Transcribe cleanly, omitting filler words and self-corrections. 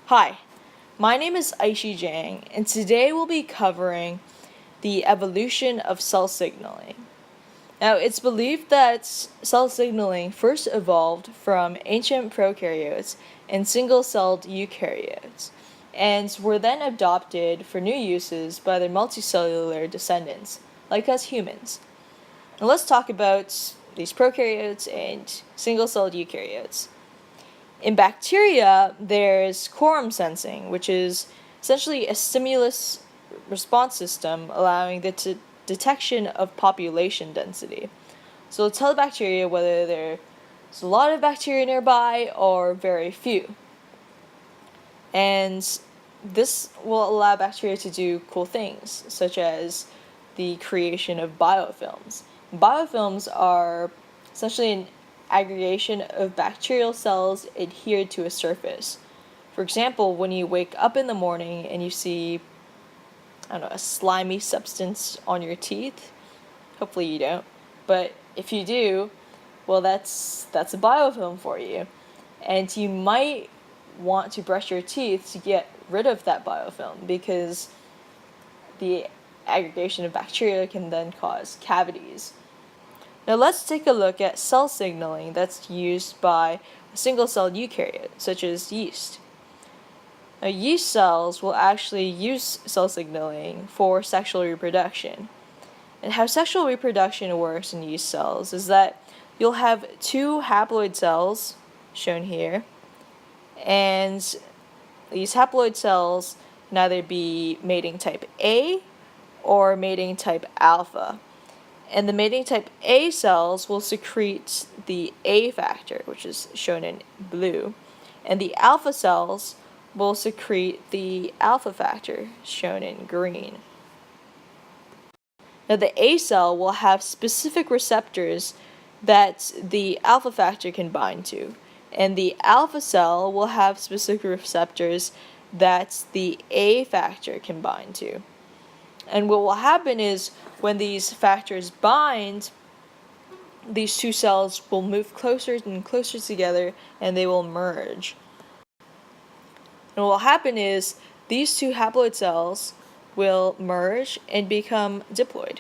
Hi, my name is Aishi Jang, and today we'll be covering the evolution of cell signaling. Now, it's believed that cell signaling first evolved from ancient prokaryotes and single-celled eukaryotes, and were then adopted for new uses by their multicellular descendants, like us humans. Now, let's talk about these prokaryotes and single-celled eukaryotes. In bacteria, there's quorum sensing, which is essentially a stimulus response system allowing the detection of population density. So it'll tell the bacteria whether there's a lot of bacteria nearby or very few. And this will allow bacteria to do cool things, such as the creation of biofilms. Biofilms are essentially an aggregation of bacterial cells adhered to a surface. For example, when you wake up in the morning and you see, a slimy substance on your teeth, hopefully you don't, but if you do, well, that's a biofilm for you. And you might want to brush your teeth to get rid of that biofilm because the aggregation of bacteria can then cause cavities. Now let's take a look at cell signaling that's used by a single-celled eukaryote, such as yeast. Now, yeast cells will actually use cell signaling for sexual reproduction. And how sexual reproduction works in yeast cells is that you'll have two haploid cells, shown here, and these haploid cells can either be mating type A or mating type alpha. And the mating type A cells will secrete the A factor, which is shown in blue, and the alpha cells will secrete the alpha factor, shown in green. Now, the A cell will have specific receptors that the alpha factor can bind to, and the alpha cell will have specific receptors that the A factor can bind to. And what will happen is when these factors bind, these two cells will move closer and closer together and they will merge. And what will happen is these two haploid cells will merge and become diploid.